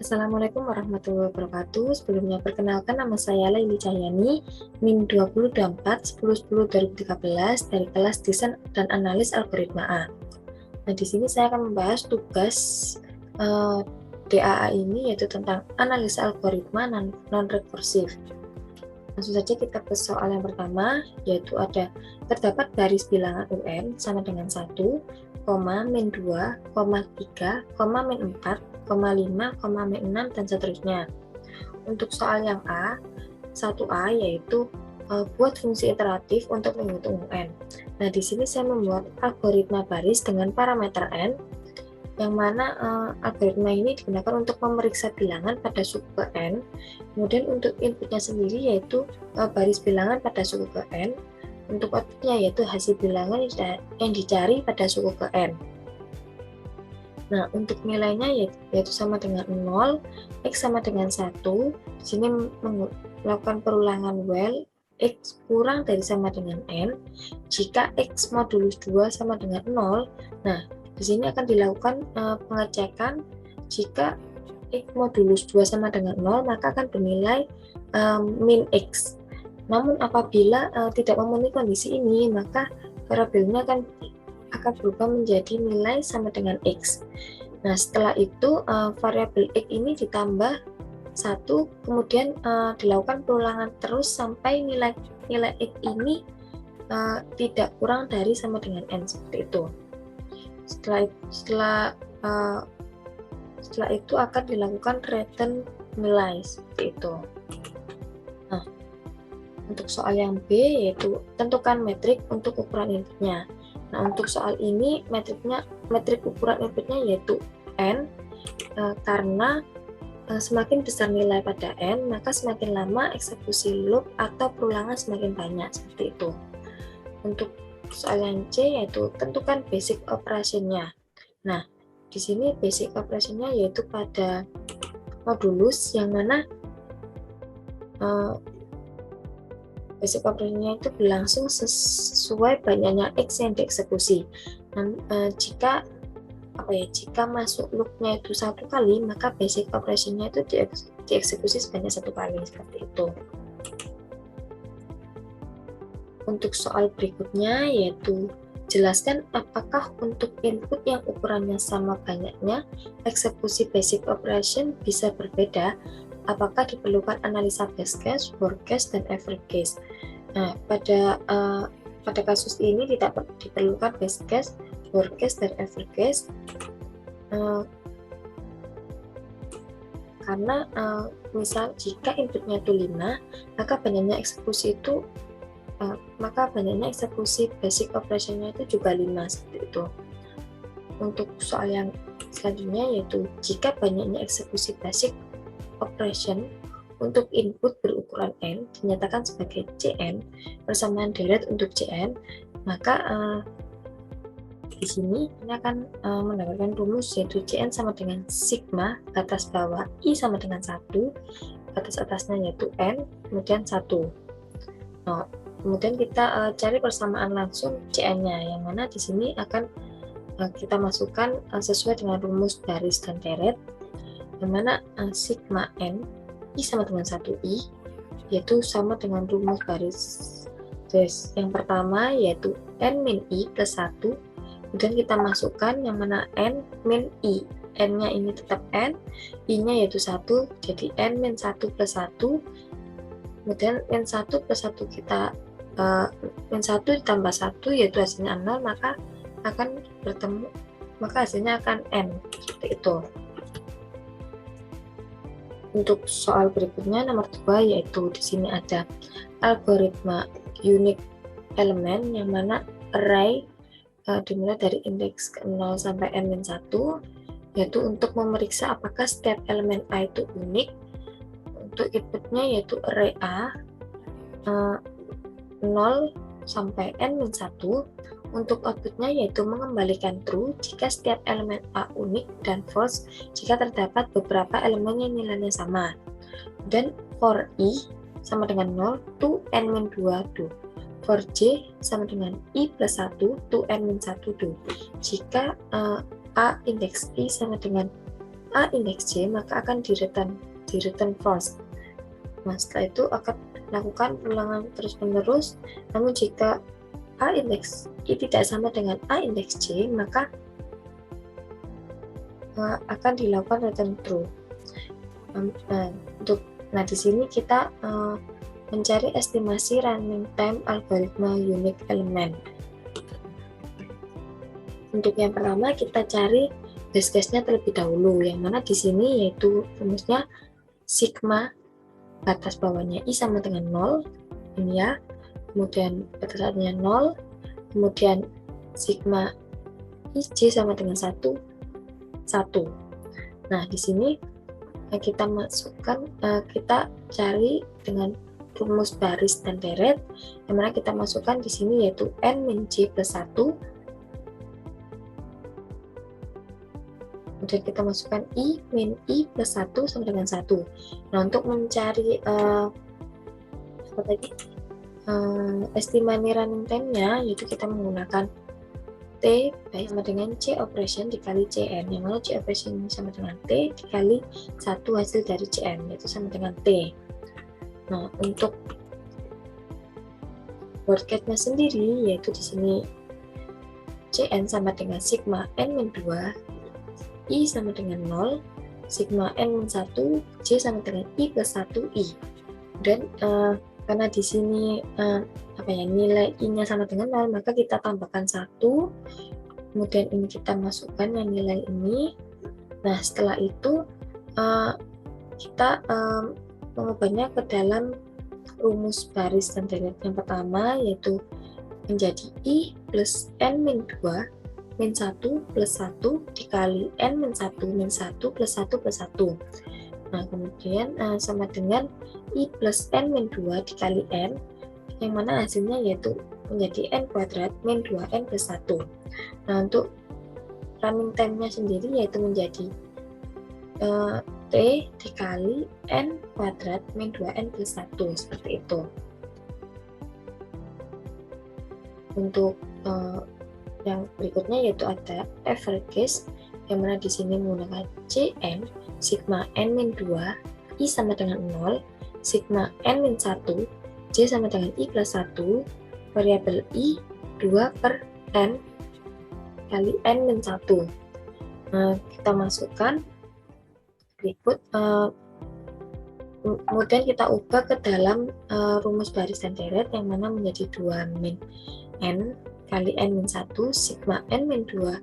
Assalamualaikum warahmatullahi wabarakatuh. Sebelumnya perkenalkan, nama saya Laili Cahyani, NIM 2024 1010 2013 dari kelas Desain dan Analis Algoritma A. Nah, di sini saya akan membahas tugas DAA ini, yaitu tentang analisa algoritma non-rekursif. Langsung saja kita ke soal yang pertama, yaitu terdapat garis bilangan UN sama dengan 1, min 2, 3, min 4, 5, min 6, dan seterusnya. Untuk soal yang A, 1A yaitu buat fungsi iteratif untuk menghitung UN. Nah, di sini saya membuat algoritma baris dengan parameter n, yang mana algoritma ini digunakan untuk memeriksa bilangan pada suku ke n. Kemudian untuk inputnya sendiri yaitu baris bilangan pada suku ke n. Untuk outputnya yaitu hasil bilangan yang dicari pada suku ke n. Nah, untuk nilainya yaitu sama dengan 0, X sama dengan 1. Di sini melakukan perulangan while X kurang dari sama dengan N. Jika X modulus 2 sama dengan 0, nah, di sini akan dilakukan pengecekan. Jika X modulus 2 sama dengan 0, maka akan bernilai min X. Namun apabila tidak memenuhi kondisi ini, maka variabelnya akan berubah menjadi nilai sama dengan X. Nah, setelah itu variabel X ini ditambah 1, kemudian dilakukan perulangan terus sampai nilai X ini tidak kurang dari sama dengan N, seperti itu. Setelah itu akan dilakukan return nilai, seperti itu. Nah, untuk soal yang B yaitu tentukan metrik untuk ukuran inputnya. Nah, untuk soal ini metrik ukuran inputnya yaitu N, karena semakin besar nilai pada N, maka semakin lama eksekusi loop atau perulangan semakin banyak, seperti itu. Untuk soal yang C yaitu tentukan basic operation-nya. Nah, di sini basic operation-nya yaitu pada modulus, yang mana basic operation-nya itu berlangsung sesuai banyaknya X yang dieksekusi. Dan jika masuk loop-nya itu 1 kali, maka basic operation-nya itu dieksekusi sebanyak 1 kali, seperti itu. Untuk soal berikutnya yaitu jelaskan apakah untuk input yang ukurannya sama banyaknya, eksekusi basic operation bisa berbeda. Apakah diperlukan analisa best case, worst case, dan average case? Nah, pada kasus ini tidak diperlukan best case, worst case, dan average case, karena misal jika inputnya itu 5, maka banyaknya eksekusi basic operation-nya itu juga 5, seperti itu. Untuk soal yang selanjutnya yaitu jika banyaknya eksekusi basic operation untuk input berukuran n dinyatakan sebagai Cn, persamaan deret untuk Cn, maka di sini ini akan mendapatkan rumus yaitu Cn sama dengan sigma batas bawah I sama dengan 1, batas atasnya yaitu n, kemudian 1. Nah, kemudian kita cari persamaan langsung Cn-nya, yang mana di sini akan kita masukkan sesuai dengan rumus baris dan deret, yang mana sigma n I sama dengan 1I yaitu sama dengan rumus baris yang pertama yaitu n min I plus 1, kemudian kita masukkan yang mana n min I, n nya ini tetap n, I nya yaitu 1, jadi n min 1 plus 1, kemudian min 1 plus 1 kita min 1 ditambah 1 yaitu hasilnya 0, maka hasilnya akan n, seperti itu. Untuk soal berikutnya nomor 2 yaitu di sini ada algoritma unique element, yang mana array dimulai dari indeks ke 0 sampai n-1, yaitu untuk memeriksa apakah setiap elemen A itu unik. Untuk inputnya yaitu array A 0 sampai n-1. Untuk outputnya yaitu mengembalikan true jika setiap elemen A unik dan false jika terdapat beberapa elemen yang nilainya sama. Dan for I sama dengan 0 to n-2 do. For J sama dengan I plus 1 to n-1 do. Jika A indeks I sama dengan A indeks J, maka akan di return false. Nah, setelah itu akan lakukan ulangan terus-menerus. Namun jika A indeks I tidak sama dengan A indeks J, maka akan dilakukan return true. Nah, di sini kita mencari estimasi running time algoritma unique element. Untuk yang pertama kita cari base case-nya terlebih dahulu, yang mana di sini yaitu rumusnya sigma batas bawahnya I sama dengan 0, ini ya, kemudian batas atasnya 0, kemudian sigma IJ sama dengan 1. Nah, di sini kita masukkan, kita cari dengan rumus baris dan deret, yang mana kita masukkan di sini yaitu n min j plus 1, kemudian kita masukkan i min i plus 1 sama dengan 1. Nah, untuk mencari estimasi running time-nya, yaitu kita menggunakan T sama dengan C operation dikali Cn, yang mana C operation sama dengan T dikali 1 hasil dari Cn, yaitu sama dengan T. Nah, untuk word count-nya sendiri, yaitu di sini Cn sama dengan sigma n-2, I sama dengan 0, sigma n-1, J sama dengan I plus 1I. Dan karena di sini nilai I-nya sama dengan 0, maka kita tambahkan 1, kemudian ini kita masukkan yang nilai ini. Nah, setelah itu kita mengubahnya ke dalam rumus baris dan deret yang pertama, yaitu menjadi I plus n min 2 min 1 plus 1 dikali n min 1 plus 1 plus 1. Nah, kemudian sama dengan I plus n min 2 dikali n, yang mana hasilnya yaitu menjadi n kuadrat min 2n plus 1. Nah, untuk running time-nya sendiri yaitu menjadi T dikali n kuadrat min 2n plus 1, seperti itu. Untuk yang berikutnya yaitu ada average, yang mana di sini menggunakan Cn sigma n min 2 I sama dengan 0, sigma n min 1 J sama dengan I plus 1, variabel I 2 per n kali n min 1. Nah, kita masukkan berikut, kemudian kita ubah ke dalam rumus baris dan deret, yang mana menjadi 2 min n kali n min 1, sigma n min 2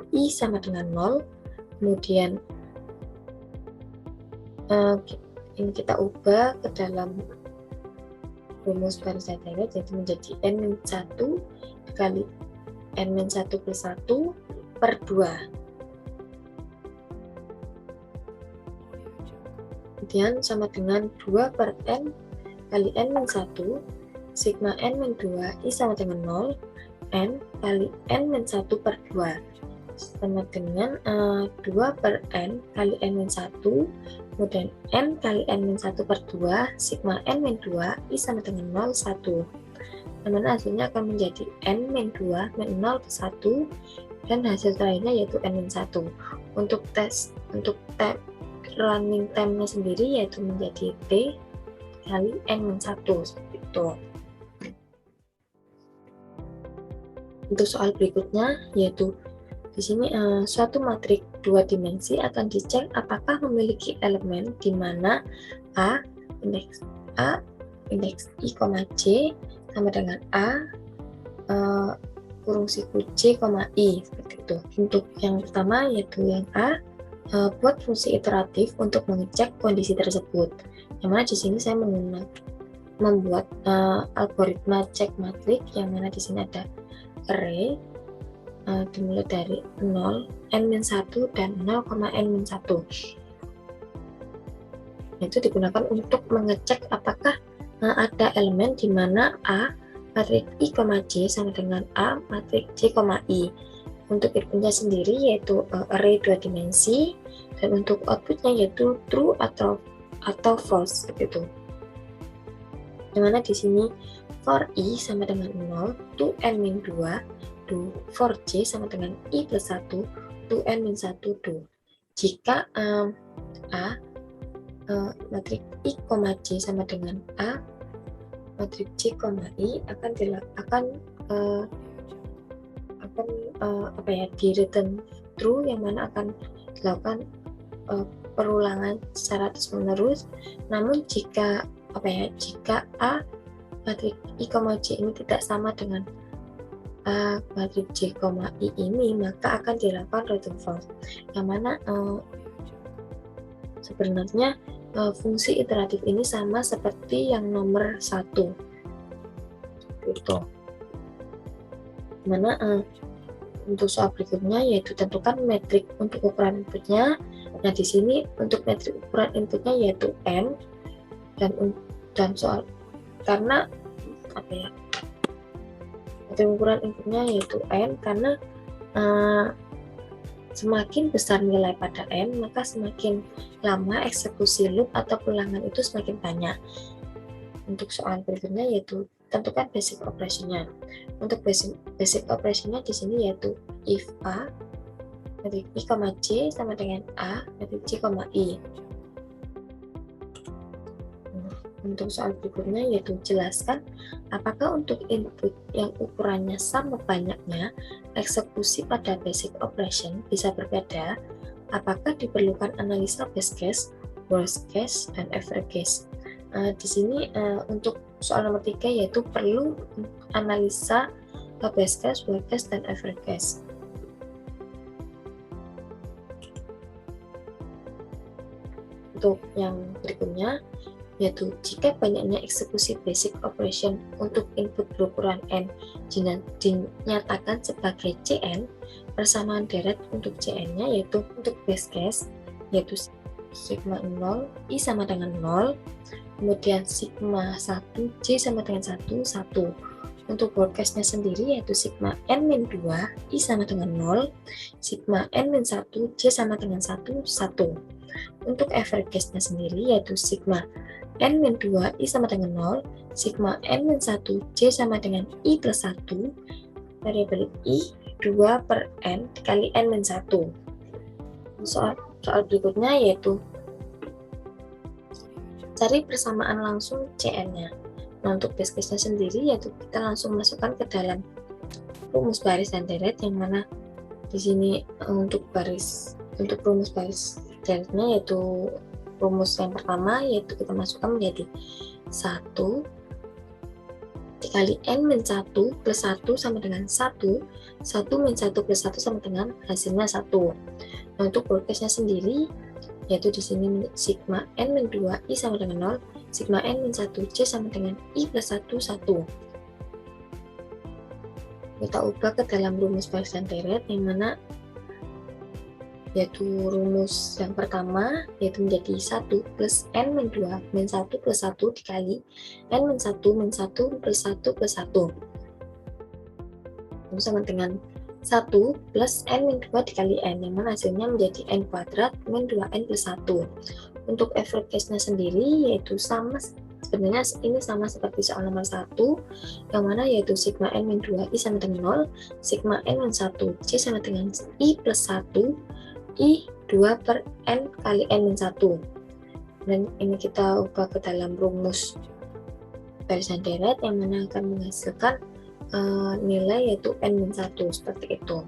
I sama dengan 0, kemudian ini kita ubah ke dalam rumus baris dan deret, yaitu menjadi n min 1 kali n min 1 plus 1 per 2. Kemudian sama dengan 2 per n kali n min 1, sigma n min 2 I sama dengan 0, n kali n min 1 per 2, sama dengan 2 per n kali n min 1, kemudian n kali n min 1 per 2, sigma n min 2 I sama dengan 0, 1. Dimana hasilnya akan menjadi n min 2 min 0 ke 1, dan hasil terakhirnya yaitu n min 1. Untuk running time-nya sendiri yaitu menjadi T kali n min 1, seperti itu. Untuk soal berikutnya, yaitu di sini suatu matrik 2 dimensi akan dicek apakah memiliki elemen di mana A indeks I, J sama dengan A kurung siku J, I, seperti itu. Untuk yang pertama yaitu yang A, buat fungsi iteratif untuk mengecek kondisi tersebut. Yang mana di sini saya membuat algoritma cek matrik, yang mana di sini ada array dimulai dari 0, n-1 dan 0,n-1. Itu digunakan untuk mengecek apakah ada elemen di mana A matrik I, J sama dengan A matrik J, I. Untuk inputnya sendiri yaitu array 2 dimensi, dan untuk outputnya yaitu true atau false, seperti itu. Dimana di sini for I sama dengan 0, to n min 2, do for J sama dengan I plus 1, to n min 1, do. jika A matriks I, J sama dengan A, matriks J, I akan di return true, yang mana akan dilakukan perulangan secara terus menerus. Namun jika A matriks I, J ini tidak sama dengan A matriks J, I ini, maka akan dilakukan return false, yang mana sebenarnya fungsi iteratif ini sama seperti yang nomor 1 gitu. Mana untuk soal berikutnya yaitu tentukan metrik untuk ukuran inputnya. Nah, di sini untuk metrik ukuran inputnya yaitu n, dan soal karena metrik ukuran inputnya yaitu n karena semakin besar nilai pada n, maka semakin lama eksekusi loop atau ulangan itu semakin banyak. Untuk soal berikutnya yaitu tentukan basic operation-nya. Untuk basic operation-nya di sini yaitu if A matriks I, J sama dengan A matriks J, I. Untuk soal berikutnya yaitu jelaskan apakah untuk input yang ukurannya sama banyaknya, eksekusi pada basic operation bisa berbeda, apakah diperlukan analisa best case, worst case, dan average case. Di sini untuk soal nomor 3 yaitu perlu analisa best case, worst case, dan average case. Untuk yang berikutnya yaitu jika banyaknya eksekusi basic operation untuk input berukuran n dinyatakan sebagai Cn, persamaan deret untuk Cn-nya yaitu untuk base case yaitu sigma 0 I sama dengan 0, kemudian sigma 1 J sama dengan 1, 1. Untuk worst case-nya sendiri yaitu sigma n-2 I sama dengan 0, sigma n-1 J sama dengan 1, 1. Untuk average case-nya sendiri yaitu sigma n-2 I sama dengan 0, sigma n-1 J sama dengan I plus 1, variabel I 2 per n dikali n-1. Soal berikutnya yaitu cari persamaan langsung Cn-nya. Nah, untuk base case-nya sendiri yaitu kita langsung masukkan ke dalam rumus baris dan deret, yang mana di sini untuk rumus baris deretnya yaitu rumus yang pertama yaitu kita masukkan menjadi 1 dikali n-1 plus 1 sama dengan 1, 1 min 1 plus 1 sama dengan hasilnya 1. Nah, untuk worst case-nya sendiri yaitu di sini sigma n-2 I sama dengan 0, sigma n-1 J sama dengan I plus 1, 1. Kita ubah ke dalam rumus baris dan deret, yang mana yaitu rumus yang pertama yaitu menjadi 1 plus n-2 min 1 plus 1 dikali n-1 min 1 plus 1 plus 1 itu sama dengan 1 plus n-2 dikali n, yang mana hasilnya menjadi n kuadrat min 2n plus 1. Untuk average case-nya sendiri yaitu sebenarnya ini sama seperti soal nomor 1, yang mana yaitu sigma n-2 I sama dengan 0, sigma n-1 J sama dengan I plus 1, I 2 per N kali N-1. Dan ini kita ubah ke dalam rumus barisan deret, yang mana akan menghasilkan nilai yaitu N-1 seperti itu.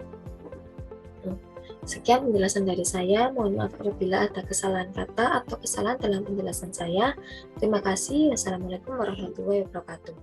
Sekian penjelasan dari saya. Mohon maaf apabila ada kesalahan kata atau kesalahan dalam penjelasan saya. Terima kasih. Wassalamualaikum warahmatullahi wabarakatuh.